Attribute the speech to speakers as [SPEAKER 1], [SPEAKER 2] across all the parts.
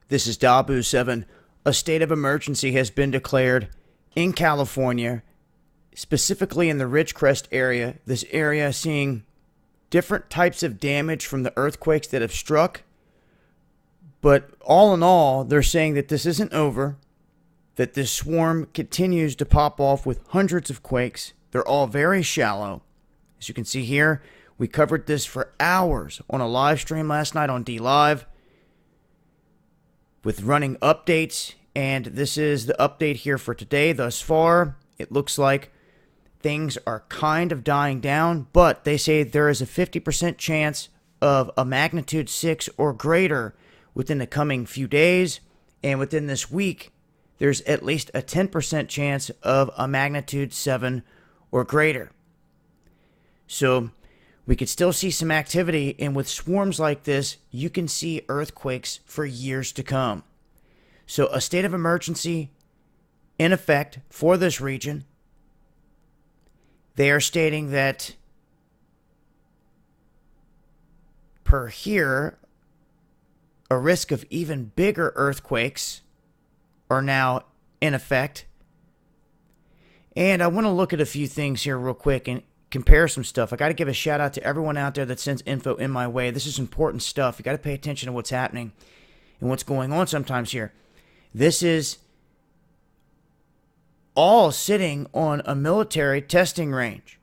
[SPEAKER 1] This is Dabu7. A state of emergency has been declared in California, specifically in the Ridgecrest area. This area seeing different types of damage from the earthquakes that have struck. But all in all, they're saying that this isn't over, that this swarm continues to pop off with hundreds of quakes. They're all very shallow. As you can see here, we covered this for hours on a live stream last night on D Live with running updates, and this is the update here for today. Thus far, it looks like things are kind of dying down, but they say there is a 50% chance of a magnitude 6 or greater within the coming few days, and within this week, there's at least a 10% chance of a magnitude 7 or greater. So we could still see some activity, and with swarms like this, you can see earthquakes for years to come. So a state of emergency in effect for this region. They are stating that per here, a risk of even bigger earthquakes are now in effect. And I want to look at a few things here real quick and compare some stuff. I got to give a shout out to everyone out there that sends info in my way. This is important stuff. You got to pay attention to what's happening and what's going on sometimes here. This is all sitting on a military testing range.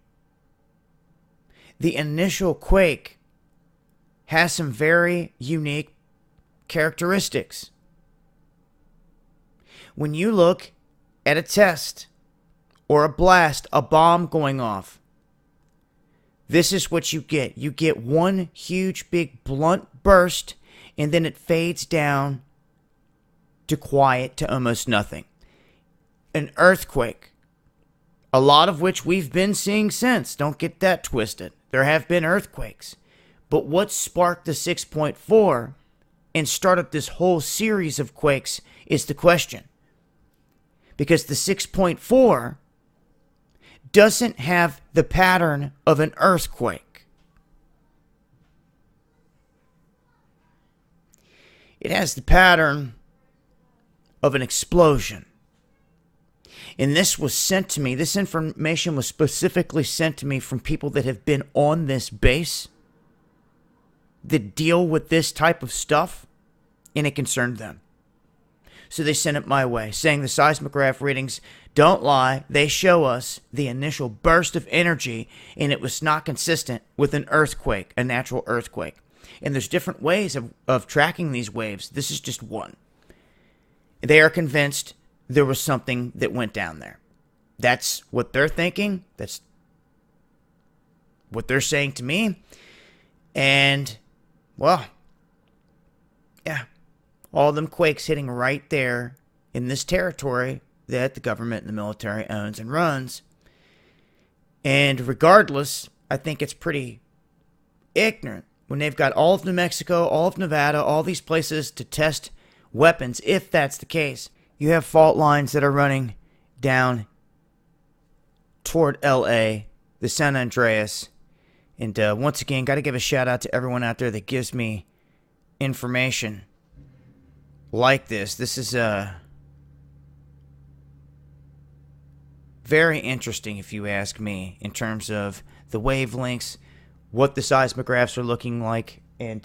[SPEAKER 1] The initial quake has some very unique characteristics. When you look at a test or a blast, a bomb going off, this is what you get. You get one huge big blunt burst, and then it fades down to quiet, to almost nothing. An earthquake, a lot of which we've been seeing since. Don't get that twisted. There have been earthquakes. But what sparked the 6.4 and started this whole series of quakes is the question. Because the 6.4 doesn't have the pattern of an earthquake. It has the pattern of an explosion. And this was sent to me. This information was specifically sent to me from people that have been on this base that deal with this type of stuff, and it concerned them. So they sent it my way, saying the seismograph readings don't lie. They show us the initial burst of energy, and it was not consistent with an earthquake, a natural earthquake. And there's different ways of tracking these waves. This is just one. They are convinced there was something that went down there. That's what they're thinking. That's what they're saying to me. And, well, yeah. All them quakes hitting right there in this territory that the government and the military owns and runs. And regardless, I think it's pretty ignorant when they've got all of New Mexico, all of Nevada, all these places to test weapons, if that's the case. You have fault lines that are running down toward LA, the San Andreas. And once again, got to give a shout out to everyone out there that gives me information like this. This is very interesting, if you ask me, in terms of the wavelengths, what the seismographs are looking like, and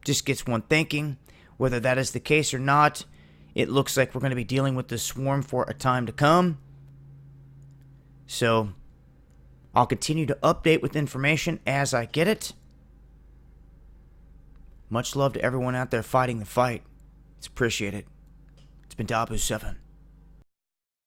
[SPEAKER 1] just gets one thinking. Whether that is the case or not, it looks like we're going to be dealing with this swarm for a time to come. So I'll continue to update with information as I get it. Much love to everyone out there fighting the fight. It's appreciated. It's been Dabu7.